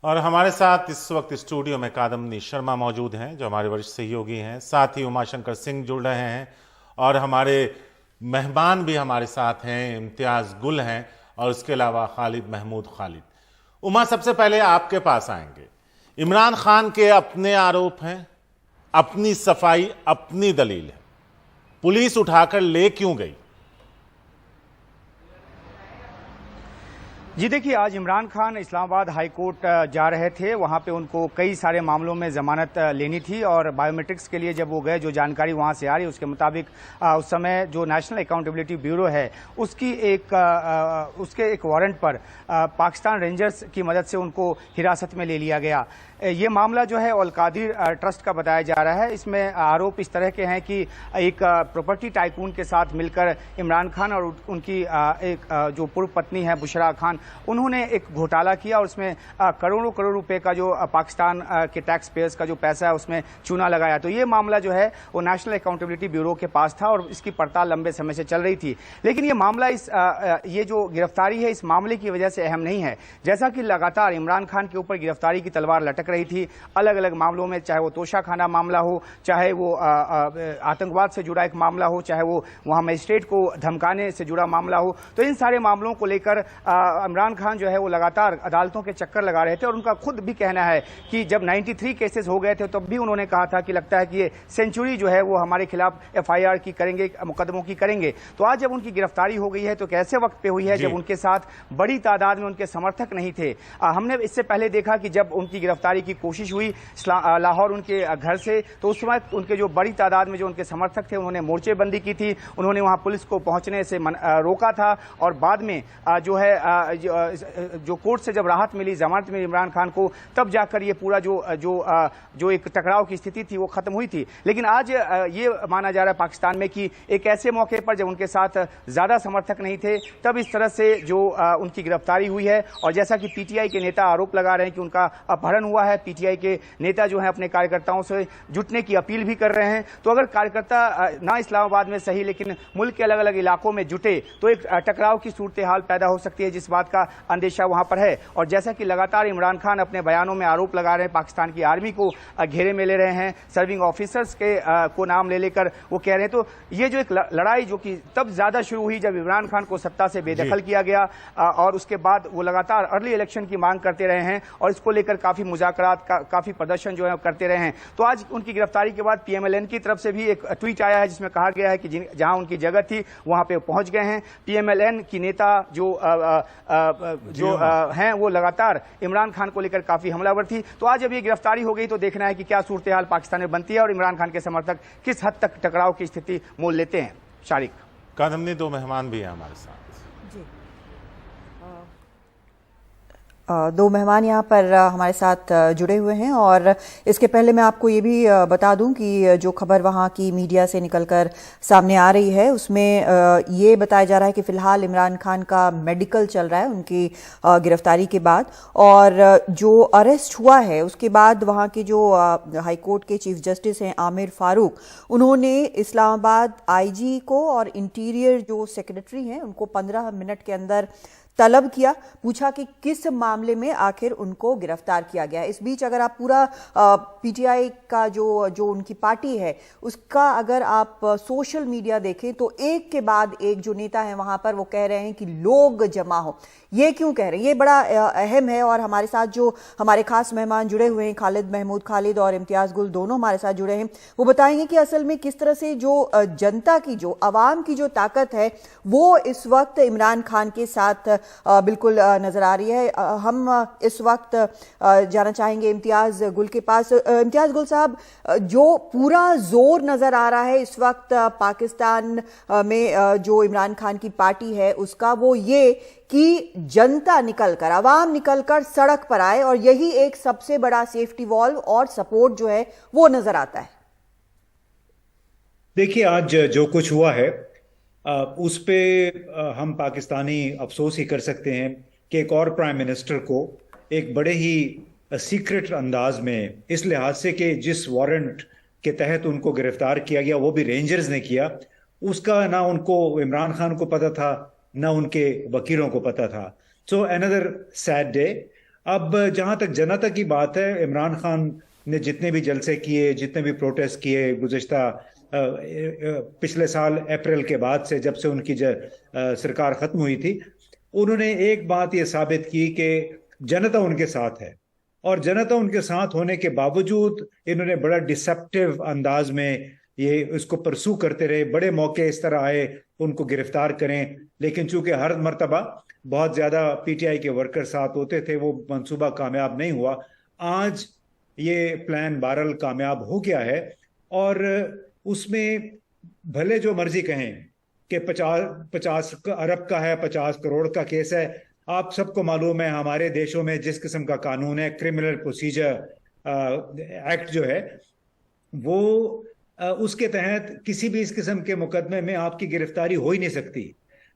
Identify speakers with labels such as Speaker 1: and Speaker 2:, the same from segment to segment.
Speaker 1: और हमारे साथ इस वक्त स्टूडियो में कादम्बनी शर्मा मौजूद हैं जो हमारे वरिष्ठ सहयोगी हैं, साथ ही उमाशंकर सिंह जुड़ रहे हैं और हमारे मेहमान भी हमारे साथ हैं, इम्तियाज गुल हैं और उसके अलावा खालिद महमूद खालिद। उमा, सबसे पहले आपके पास आएंगे। इमरान खान के अपने आरोप हैं, अपनी सफाई, अपनी दलील है, पुलिस उठाकर ले क्यों गई?
Speaker 2: जी देखिए, आज इमरान खान इस्लामाबाद हाई कोर्ट जा रहे थे। वहां पे उनको कई सारे मामलों में जमानत लेनी थी और बायोमेट्रिक्स के लिए जब वो गए, जो जानकारी वहां से आ रही उसके मुताबिक उस समय जो नेशनल अकाउंटेबिलिटी ब्यूरो है उसके एक वारंट पर पाकिस्तान रेंजर्स की मदद से उनको हिरासत में ले लिया गया। ये मामला जो है अल कादिर ट्रस्ट का बताया जा रहा है। इसमें आरोप इस तरह के हैं कि एक प्रॉपर्टी टाइकून के साथ मिलकर इमरान खान और उनकी एक जो पूर्व पत्नी है बुशरा खान, उन्होंने एक घोटाला किया और उसमें करोड़ों करोड़ रुपए का जो पाकिस्तान के टैक्स पेयर्स का जो पैसा है उसमें चूना लगाया। तो ये मामला जो है वो नेशनल अकाउंटेबिलिटी ब्यूरो के पास था और इसकी पड़ताल लंबे समय से चल रही थी। लेकिन ये मामला ये जो गिरफ्तारी है इस मामले की वजह से अहम नहीं है। जैसा कि लगातार इमरान खान के ऊपर गिरफ्तारी की तलवार लटक रही थी अलग अलग मामलों में, चाहे वो तोशाखाना मामला हो, चाहे वो आतंकवाद से जुड़ा एक मामला हो, चाहे वो वहां मजिस्ट्रेट को धमकाने से जुड़ा मामला हो। तो इन सारे मामलों को लेकर इमरान खान जो है वो लगातार अदालतों के चक्कर लगा रहे थे और उनका खुद भी कहना है कि जब 93 केसेस हो गए थे तब भी उन्होंने कहा था कि लगता है कि ये सेंचुरी जो है वो हमारे खिलाफ एफआईआर की करेंगे, मुकदमों की करेंगे। तो आज जब उनकी गिरफ्तारी हो गई है तो कैसे वक्त पे हुई है जब उनके साथ बड़ी तादाद में उनके समर्थक नहीं थे। हमने इससे पहले देखा कि जब उनकी गिरफ्तारी की कोशिश हुई लाहौर उनके घर से, तो उस समय उनके जो बड़ी तादाद में जो उनके समर्थक थे उन्होंने मोर्चेबंदी की थी, उन्होंने वहां पुलिस को पहुंचने से रोका था और बाद में जो है जो कोर्ट से जब राहत मिली, जमानत मिली इमरान खान को, तब जाकर ये पूरा जो एक टकराव की स्थिति थी वो खत्म हुई थी। लेकिन आज ये माना जा रहा है पाकिस्तान में कि एक ऐसे मौके पर जब उनके साथ ज्यादा समर्थक नहीं थे तब इस तरह से जो उनकी गिरफ्तारी हुई है। और जैसा कि पीटीआई के नेता आरोप लगा रहे हैं कि उनका अपहरण हुआ है, पीटीआई के नेता जो है अपने कार्यकर्ताओं से जुटने की अपील भी कर रहे हैं। तो अगर कार्यकर्ता ना इस्लामाबाद में सही लेकिन मुल्क के अलग अलग इलाकों में जुटे तो एक टकराव की सूरत हाल पैदा हो सकती है, जिस बात का अंदेशा वहां पर है। और जैसा कि लगातार इमरान खान अपने बयानों में आरोप लगा रहे हैं, पाकिस्तान की आर्मी को घेरे में ले रहे हैं, सर्विंग ऑफिसर्स को नाम ले लेकर वो कह रहे हैं। तो ये जो एक लड़ाई जो कि तब ज्यादा शुरू हुई जब इमरान खान को सत्ता से बेदखल किया गया और उसके बाद वो लगातार अर्ली इलेक्शन की मांग करते रहे हैं और इसको लेकर काफी मुज़ाकरात काफी प्रदर्शन जो है करते रहे हैं। तो आज उनकी गिरफ्तारी के बाद पीएमएलएन की तरफ से भी एक ट्वीट आया है जिसमें कहा गया है कि जहां उनकी जगह थी वहां पे पहुंच गए हैं। पीएमएलएन की नेता जो हैं वो लगातार इमरान खान को लेकर काफी हमलावर थी। तो आज जब ये गिरफ्तारी हो गई तो देखना है कि क्या सूरत हाल पाकिस्तान में बनती है और इमरान खान के समर्थक किस हद तक टकराव की स्थिति मोल लेते हैं। शारिक,
Speaker 1: कादम्बनी, दो मेहमान भी हैं हमारे साथ।
Speaker 3: दो मेहमान यहाँ पर हमारे साथ जुड़े हुए हैं और इसके पहले मैं आपको ये भी बता दूं कि जो खबर वहाँ की मीडिया से निकलकर सामने आ रही है उसमें ये बताया जा रहा है कि फिलहाल इमरान खान का मेडिकल चल रहा है उनकी गिरफ्तारी के बाद, और जो अरेस्ट हुआ है उसके बाद वहाँ के जो हाई कोर्ट के चीफ जस्टिस हैं आमिर फारूक, उन्होंने इस्लामाबाद आईजी को और इंटीरियर जो सेक्रेटरी हैं उनको 15 मिनट के अंदर तलब किया, पूछा कि किस मामले में आखिर उनको गिरफ्तार किया गया है। इस बीच अगर आप पूरा पीटीआई का जो उनकी पार्टी है उसका अगर आप सोशल मीडिया देखें तो एक के बाद एक जो नेता है वहां पर वो कह रहे हैं कि लोग जमा हो। ये क्यों कह रहे हैं, ये बड़ा अहम है। और हमारे साथ जो हमारे खास मेहमान जुड़े हुए हैं, खालिद महमूद खालिद और इम्तियाज गुल, दोनों हमारे साथ जुड़े हैं, वो बताएंगे कि असल में किस तरह से जो जनता की, जो अवाम की जो ताकत है वो इस वक्त इमरान खान के साथ बिल्कुल नजर आ रही है। हम इस वक्त जाना चाहेंगे इम्तियाज गुल के पास। इम्तियाज गुल साहब, जो पूरा जोर नजर आ रहा है इस वक्त पाकिस्तान में जो इमरान खान की पार्टी है उसका, वो ये कि जनता निकलकर, अवाम निकलकर सड़क पर आए और यही एक सबसे बड़ा सेफ्टी वॉल्व और सपोर्ट जो है वो नजर आता है।
Speaker 4: देखिए, आज जो कुछ हुआ है उस पे हम पाकिस्तानी अफसोस ही कर सकते हैं कि एक और प्राइम मिनिस्टर को एक बड़े ही सीक्रेट अंदाज में, इस लिहाज से कि जिस वारंट के तहत उनको गिरफ्तार किया गया वो भी रेंजर्स ने किया, उसका ना उनको, इमरान खान को पता था ना उनके वकीलों को पता था। So another sad day. अब जहां तक जनता की बात है, इमरान खान ने जितने भी जलसे किए, जितने भी प्रोटेस्ट किए गुज़िश्ता पिछले साल अप्रैल के बाद से, जब से उनकी सरकार खत्म हुई थी, उन्होंने एक बात ये साबित की कि जनता उनके साथ है। और जनता उनके साथ होने के बावजूद इन्होंने बड़ा डिसेप्टिव अंदाज में ये उसको परसू करते रहे। बड़े मौके इस तरह आए उनको गिरफ्तार करें, लेकिन चूंकि हर मर्तबा बहुत ज्यादा पीटीआई के वर्कर साथ होते थे, वो मंसूबा कामयाब नहीं हुआ। आज ये प्लान बहरहाल कामयाब हो गया है, और उसमें भले जो मर्जी कहें कि 50 अरब का है, 50 करोड़ का केस है। आप सबको मालूम है हमारे देशों में जिस किस्म का कानून है, क्रिमिनल प्रोसीजर एक्ट जो है, वो उसके तहत किसी भी इस किस्म के मुकदमे में आपकी गिरफ्तारी हो ही नहीं सकती।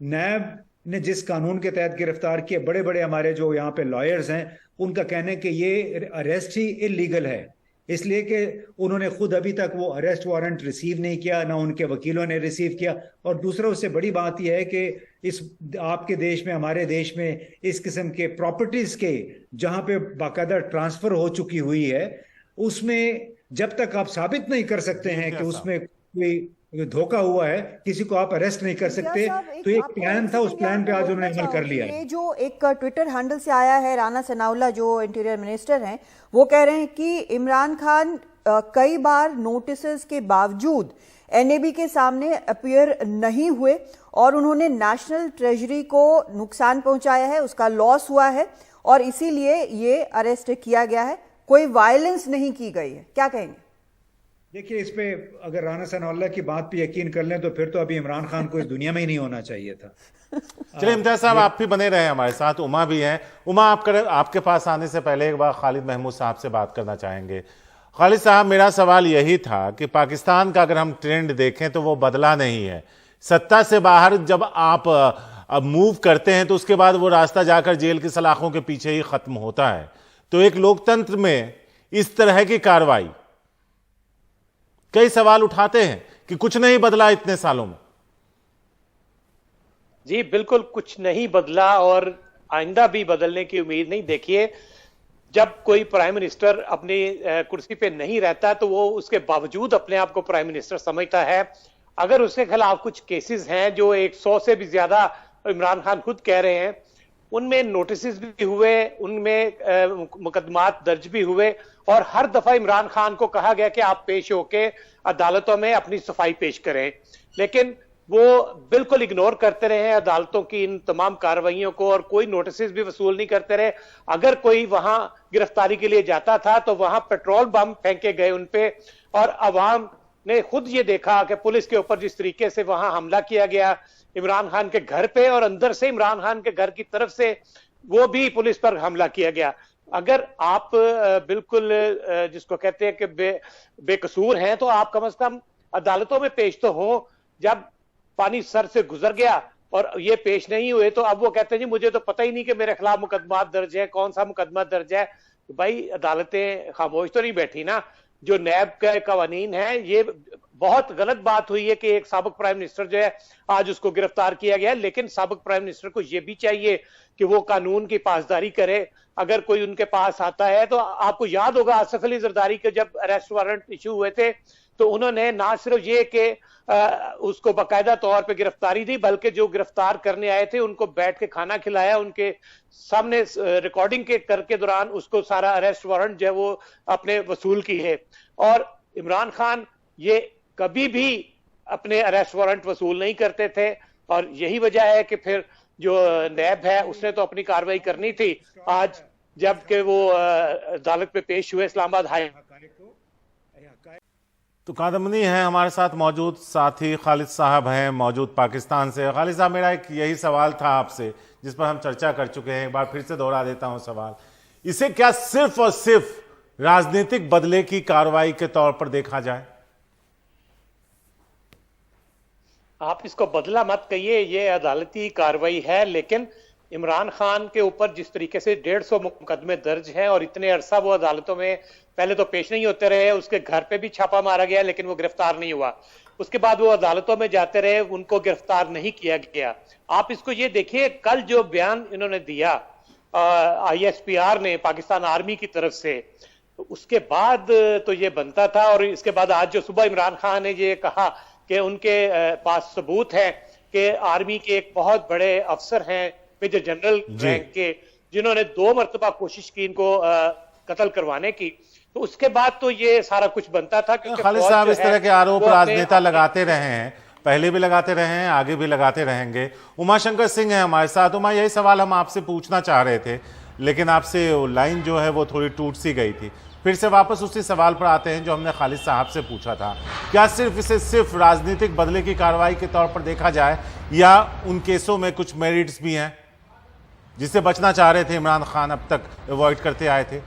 Speaker 4: नैब ने जिस कानून के तहत गिरफ्तार किए, बड़े बड़े हमारे जो यहाँ पे लॉयर्स हैं, उनका कहना है कि ये अरेस्ट ही इलीगल है, इसलिए कि उन्होंने खुद अभी तक वो अरेस्ट वारंट रिसीव नहीं किया, ना उनके वकीलों ने रिसीव किया। और दूसरा, उससे बड़ी बात यह है कि इस आपके देश में, हमारे देश में इस किस्म के प्रॉपर्टीज के जहां पे बाकायदा ट्रांसफर हो चुकी हुई है, उसमें जब तक आप साबित नहीं कर सकते हैं कि उसमें कोई धोखा हुआ है, किसी को आप अरेस्ट नहीं कर सकते। तो एक प्लान था, उस प्लान पे आज उन्होंने अमल कर लिया है।
Speaker 3: ये जो एक ट्विटर हैंडल से आया है, राना सनाउल्लाह जो इंटीरियर मिनिस्टर हैं, वो कह रहे हैं कि इमरान खान कई बार नोटिस के बावजूद एनएबी के सामने अपीयर नहीं हुए और उन्होंने नेशनल ट्रेजरी को नुकसान पहुंचाया है, उसका लॉस हुआ है और इसीलिए ये अरेस्ट किया गया है, कोई वायलेंस नहीं की गई है। क्या कहेंगे?
Speaker 4: देखिए, इस पे अगर राना सनाउल्लाह की बात पे यकीन कर लें तो फिर तो अभी इमरान खान को इस दुनिया में ही नहीं होना चाहिए था।
Speaker 1: चलिए इम्तियाज साहब, आप भी बने रहे हमारे साथ, उमा भी हैं। उमा, आपके पास आने से पहले एक बार खालिद महमूद साहब से बात करना चाहेंगे। खालिद साहब, मेरा सवाल यही था कि पाकिस्तान का अगर हम ट्रेंड देखें तो वो बदला नहीं है। सत्ता से बाहर जब आप अब मूव करते हैं तो उसके बाद वो रास्ता जाकर जेल की सलाखों के पीछे ही खत्म होता है। तो एक लोकतंत्र में इस तरह की कार्रवाई, कई सवाल उठाते हैं कि कुछ नहीं बदला इतने सालों में।
Speaker 5: जी बिल्कुल, कुछ नहीं बदला और आइंदा भी बदलने की उम्मीद नहीं। देखिए, जब कोई प्राइम मिनिस्टर अपनी कुर्सी पे नहीं रहता तो वो उसके बावजूद अपने आप को प्राइम मिनिस्टर समझता है। अगर उसके खिलाफ कुछ केसेस हैं जो 100 से भी ज्यादा इमरान खान खुद कह रहे हैं, उनमें नोटिस भी हुए, उनमें मुकदमात दर्ज भी हुए और हर दफा इमरान खान को कहा गया कि आप पेश होके अदालतों में अपनी सफाई पेश करें, लेकिन वो बिल्कुल इग्नोर करते रहे अदालतों की इन तमाम कार्रवाइयों को और कोई नोटिस भी वसूल नहीं करते रहे। अगर कोई वहां गिरफ्तारी के लिए जाता था तो वहां पेट्रोल बम फेंके गए उनपे और अवाम ने खुद ये देखा कि पुलिस के ऊपर जिस तरीके से वहां हमला किया गया इमरान खान के घर पे और अंदर से इमरान खान के घर की तरफ से वो भी पुलिस पर हमला किया गया। अगर आप बिल्कुल जिसको कहते हैं कि बेकसूर हैं तो आप कम से कम अदालतों में पेश तो हो। जब पानी सर से गुजर गया और ये पेश नहीं हुए तो अब वो कहते हैं जी मुझे तो पता ही नहीं कि मेरे खिलाफ मुकदमा दर्ज है, कौन सा मुकदमा दर्ज है। तो भाई अदालतें खामोश तो नहीं बैठी ना। जो नैब के कवानीन है, ये बहुत गलत बात हुई है कि एक साबिक प्राइम मिनिस्टर जो है आज उसको गिरफ्तार किया गया, लेकिन साबिक प्राइम मिनिस्टर को यह भी चाहिए कि वो कानून की पासदारी करे। अगर कोई उनके पास आता है तो आपको याद होगा आसिफ अली जरदारी के जब अरेस्ट वारंट इशू हुए थे तो उन्होंने ना सिर्फ ये कि उसको बाकायदा तौर पे गिरफ्तारी दी, बल्कि जो गिरफ्तार करने आए थे उनको बैठ के खाना खिलाया, उनके सामने रिकॉर्डिंग के करके दौरान उसको सारा अरेस्ट वारंट जो है वो अपने वसूल की है। और इमरान खान ये कभी भी अपने अरेस्ट वारंट वसूल नहीं करते थे और यही वजह है कि फिर जो नैब है उसने तो अपनी कार्रवाई करनी थी। आज जबकि वो अदालत में पेश हुए इस्लामाबाद हाई।
Speaker 1: तो कादमनी है हमारे साथ मौजूद, साथ ही खालिद साहब हैं मौजूद पाकिस्तान से। खालिद साहब, मेरा एक यही सवाल था आपसे जिस पर हम चर्चा कर चुके हैं, एक बार फिर से दोहरा देता हूं सवाल। इसे क्या सिर्फ और सिर्फ राजनीतिक बदले की कार्रवाई के तौर पर देखा जाए?
Speaker 5: आप इसको बदला मत कहिए, ये अदालती कार्रवाई है, लेकिन इमरान खान के ऊपर जिस तरीके से 150 मुकदमे दर्ज हैं और इतने अरसा वो अदालतों में पहले तो पेश नहीं होते रहे, उसके घर पे भी छापा मारा गया लेकिन वो गिरफ्तार नहीं हुआ, उसके बाद वो अदालतों में जाते रहे, उनको गिरफ्तार नहीं किया गया। आप इसको ये देखिए, कल जो बयान इन्होंने दिया ISPR ने, पाकिस्तान आर्मी की तरफ से, तो उसके बाद तो ये बनता था। और इसके बाद आज जो सुबह इमरान खान ने ये कहा कि उनके पास सबूत है कि आर्मी के एक बहुत बड़े अफसर हैं, मेजर जनरल रैंक के, जिन्होंने 2 मरतबा कोशिश की इनको कत्ल करवाने की, तो उसके बाद तो ये सारा कुछ बनता था।
Speaker 1: खालिद साहब, इस तरह के आरोप राजनेता लगाते रहे हैं, पहले भी लगाते रहे हैं, आगे भी लगाते रहेंगे। उमाशंकर सिंह है हमारे साथ। उमा, यही सवाल हम आपसे पूछना चाह रहे थे, लेकिन आपसे लाइन जो है वो थोड़ी टूट सी गई थी। फिर से वापस उसी सवाल पर आते हैं जो हमने खालिद साहब से पूछा था। क्या सिर्फ इसे सिर्फ राजनीतिक बदले की कार्रवाई के तौर पर देखा जाए, या उन केसों में कुछ मेरिट्स भी हैं जिससे बचना चाह रहे थे इमरान खान, अब तक अवॉइड करते आए थे?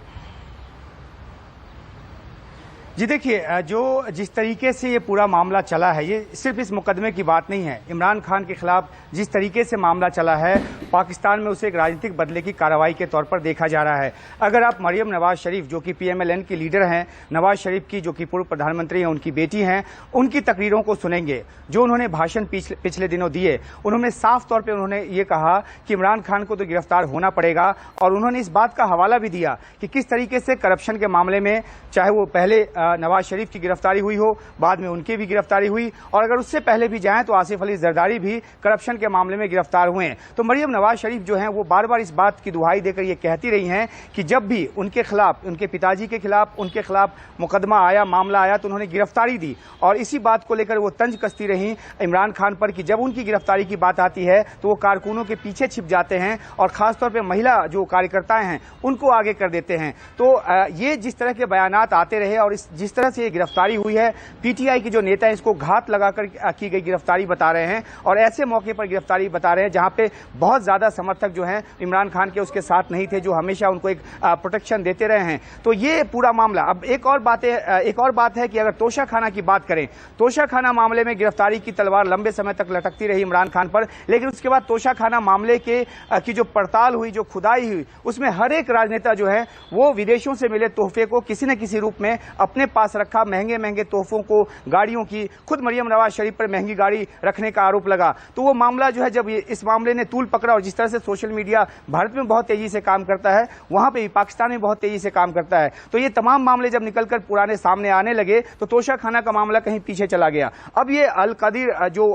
Speaker 2: जी देखिए, जो जिस तरीके से ये पूरा मामला चला है, ये सिर्फ इस मुकदमे की बात नहीं है। इमरान खान के खिलाफ जिस तरीके से मामला चला है, पाकिस्तान में उसे एक राजनीतिक बदले की कार्रवाई के तौर पर देखा जा रहा है। अगर आप मरियम नवाज शरीफ, जो कि PMLN की लीडर हैं, नवाज शरीफ की, जो कि पूर्व प्रधानमंत्री हैं, उनकी बेटी हैं, उनकी तकरीरों को सुनेंगे, जो उन्होंने भाषण पिछले दिनों दिए, उन्होंने साफ तौर पर उन्होंने ये कहा कि इमरान खान को तो गिरफ्तार होना पड़ेगा। और उन्होंने इस बात का हवाला भी दिया कि किस तरीके से करप्शन के मामले में, चाहे वो पहले नवाज शरीफ की गिरफ्तारी हुई हो, बाद में उनकी भी गिरफ्तारी हुई, और अगर उससे पहले भी जाएं तो आसिफ अली जरदारी भी करप्शन के मामले में गिरफ्तार हुए हैं। तो मरियम नवाज शरीफ जो हैं वो बार बार इस बात की दुहाई देकर ये कहती रही हैं कि जब भी उनके खिलाफ, उनके पिताजी के खिलाफ, उनके खिलाफ मुकदमा आया, मामला आया, तो उन्होंने गिरफ्तारी दी। और इसी बात को लेकर वो तंज कसती रही इमरान खान पर कि जब उनकी गिरफ्तारी की बात आती है तो वो कारकुनों के पीछे छिप जाते हैं और खासतौर पर महिला जो कार्यकर्ता हैं उनको आगे कर देते हैं। तो ये जिस तरह के बयानात आते रहे और जिस तरह से ये गिरफ्तारी हुई है, PTI के जो नेता हैं इसको घात लगाकर की गई गिरफ्तारी बता रहे हैं, और ऐसे मौके पर गिरफ्तारी बता रहे हैं जहां पे बहुत ज्यादा समर्थक जो हैं इमरान खान के उसके साथ नहीं थे, जो हमेशा उनको एक प्रोटेक्शन देते रहे हैं। तो ये पूरा मामला, अब एक और बात है कि अगर तोशा खाना की बात करें, तोशा खाना मामले में गिरफ्तारी की तलवार लंबे समय तक लटकती रही इमरान खान पर, लेकिन उसके बाद तोशा खाना मामले की जो पड़ताल हुई, जो खुदाई हुई, उसमें हर एक राजनेता जो है वो विदेशों से मिले तोहफे को किसी न किसी रूप में अपने पास रखा, महंगे महंगे तोहफों को, गाड़ियों की, खुद मरियम नवाज शरीफ पर महंगी गाड़ी रखने का आरोप लगा। तो वो मामला जो है, जब इस मामले ने तूल पकड़ा, और जिस तरह से सोशल मीडिया भारत में बहुत तेजी से काम करता है, वहां पे भी पाकिस्तान में बहुत तेजी से काम करता है, तो ये तमाम मामले जब निकलकर पुराने सामने आने लगे तो तोशा खाना का मामला कहीं पीछे चला गया। अब ये अल कदीर जो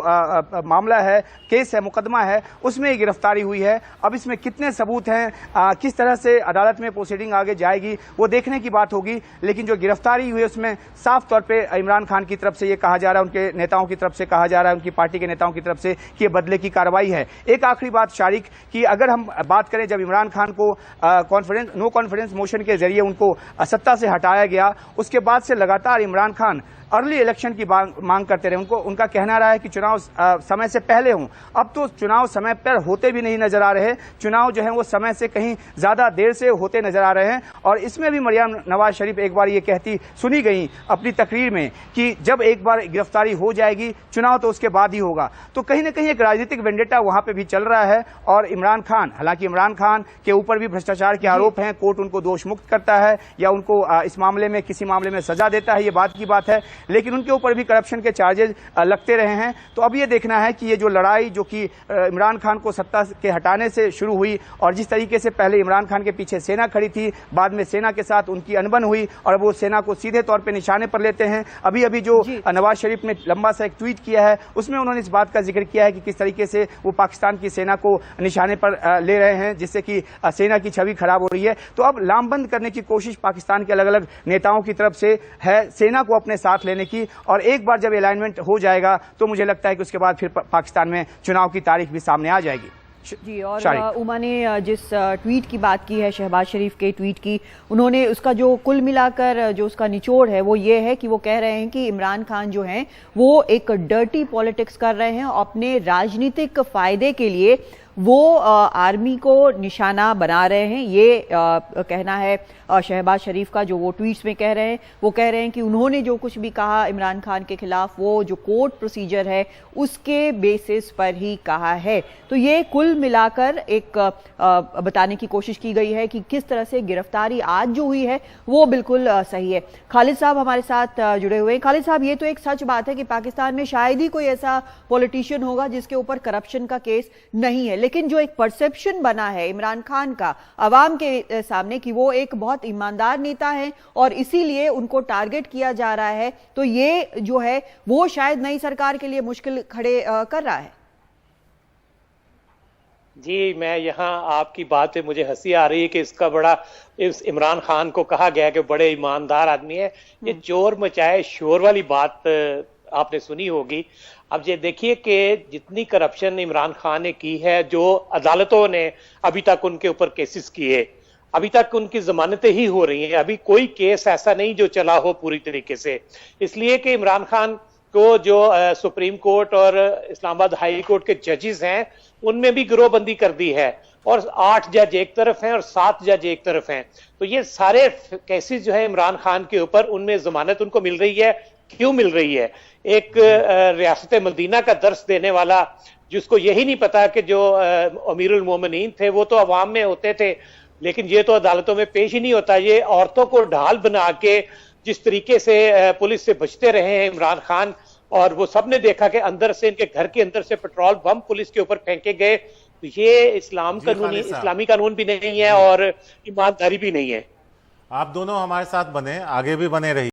Speaker 2: मामला है, केस है, मुकदमा है, उसमें गिरफ्तारी हुई है। अब इसमें कितने सबूत हैं, किस तरह से अदालत में प्रोसीडिंग आगे जाएगी, वो देखने की बात होगी। लेकिन जो गिरफ्तारी हुई है उसमें साफ तौर पे इमरान खान की तरफ से ये कहा जा रहा है, उनके नेताओं की तरफ से कहा जा रहा है, उनकी पार्टी के नेताओं की तरफ से कि ये बदले की कार्रवाई है। एक आखिरी बात शारिक, कि अगर हम बात करें, जब इमरान खान को नो कॉन्फिडेंस मोशन के जरिए उनको सत्ता से हटाया गया, उसके बाद से लगातार इमरान खान अर्ली इलेक्शन की मांग करते रहे। उनका कहना रहा है कि चुनाव समय से पहले हों। अब तो चुनाव समय पर होते भी नहीं नजर आ रहे, चुनाव जो है वो समय से कहीं ज्यादा देर से होते नजर आ रहे हैं। और इसमें भी मरियम नवाज शरीफ एक बार ये कहती सुनी गई अपनी तकरीर में कि जब एक बार गिरफ्तारी हो जाएगी, चुनाव तो उसके बाद ही होगा। तो कहीं ना कहीं एक राजनीतिक वेंडेटा वहां पर भी चल रहा है। और इमरान खान, हालांकि इमरान खान के ऊपर भी भ्रष्टाचार के आरोप हैं, कोर्ट उनको दोष मुक्त करता है या उनको इस मामले में, किसी मामले में सजा देता है, ये बात की बात है, लेकिन उनके ऊपर भी करप्शन के चार्जेस लगते रहे हैं। तो अब ये देखना है कि ये जो लड़ाई जो कि इमरान खान को सत्ता के हटाने से शुरू हुई, और जिस तरीके से पहले इमरान खान के पीछे सेना खड़ी थी, बाद में सेना के साथ उनकी अनबन हुई और वो सेना को सीधे तौर पे निशाने पर लेते हैं। अभी अभी जो नवाज शरीफ ने लंबा सा एक ट्वीट किया है, उसमें उन्होंने इस बात का जिक्र किया है कि किस तरीके से वो पाकिस्तान की सेना को निशाने पर ले रहे हैं, जिससे कि सेना की छवि खराब हो रही है। तो अब लामबंद करने की कोशिश पाकिस्तान के अलग अलग नेताओं की तरफ से है, सेना को अपने साथ लेने की। और एक बार जब अलाइनमेंट हो जाएगा तो मुझे लगता है कि उसके बाद फिर पाकिस्तान में चुनाव की तारीख भी सामने आ जाएगी।
Speaker 3: जी, और उमा ने जिस ट्वीट की बात की है, शहबाज शरीफ के ट्वीट की, उन्होंने उसका जो कुल मिलाकर जो उसका निचोड़ है वो ये है कि वो कह रहे हैं कि इमरान खान जो हैं वो एक डर्टी पॉलिटिक्स कर रहे हैं, अपने राजनीतिक फायदे के लिए वो आर्मी को निशाना बना रहे हैं। ये कहना है शहबाज शरीफ का, जो वो ट्वीट्स में कह रहे हैं। वो कह रहे हैं कि उन्होंने जो कुछ भी कहा इमरान खान के खिलाफ, वो जो कोर्ट प्रोसीजर है उसके बेसिस पर ही कहा है। तो ये कुल मिलाकर एक बताने की कोशिश की गई है कि किस तरह से गिरफ्तारी आज जो हुई है वो बिल्कुल सही है। खालिद साहब हमारे साथ जुड़े हुए हैं। खालिद साहब, ये तो एक सच बात है कि पाकिस्तान में शायद ही कोई ऐसा पॉलिटिशियन होगा जिसके ऊपर करप्शन का केस नहीं है, लेकिन जो एक परसेप्शन बना है इमरान खान का अवाम के सामने कि वो एक बहुत ईमानदार नेता है और इसीलिए उनको टारगेट किया जा रहा है, तो ये जो है वो शायद नई सरकार के लिए मुश्किल खड़े कर रहा है।
Speaker 5: जी, मैं यहाँ आपकी बात पे मुझे हंसी आ रही है कि इसका बड़ा इस इमरान खान को कहा गया कि बड़े ईमानदार आदमी है। ये चोर मचाए शोर वाली बात आपने सुनी होगी। अब ये देखिए कि जितनी करप्शन इमरान खान ने की है, जो अदालतों ने अभी तक उनके ऊपर केसेस किए, अभी तक उनकी जमानतें ही हो रही हैं, अभी कोई केस ऐसा नहीं जो चला हो पूरी तरीके से। इसलिए कि इमरान खान को जो सुप्रीम कोर्ट और इस्लामाबाद हाई कोर्ट के जजेस हैं, उनमें भी गिरोहबंदी कर दी है और 8 जज एक तरफ हैं और 7 जज एक तरफ हैं। तो ये सारे केसेस जो है इमरान खान के ऊपर, उनमें जमानत उनको मिल रही है। क्यों मिल रही है? एक रियासत मदीना का दर्स देने वाला, जिसको यही नहीं पता कि जो अमीरुल मोमिनीन थे वो तो अवाम में होते थे, लेकिन ये तो अदालतों में पेश ही नहीं होता। ये औरतों को ढाल बना के जिस तरीके से पुलिस से बचते रहे हैं इमरान खान, और वो सबने देखा कि अंदर से, इनके घर के अंदर से पेट्रोल बम पुलिस के ऊपर फेंके गए। तो ये इस्लामी कानून भी नहीं है और ईमानदारी भी नहीं है।
Speaker 1: आप दोनों हमारे साथ बने, आगे भी बने रहिए।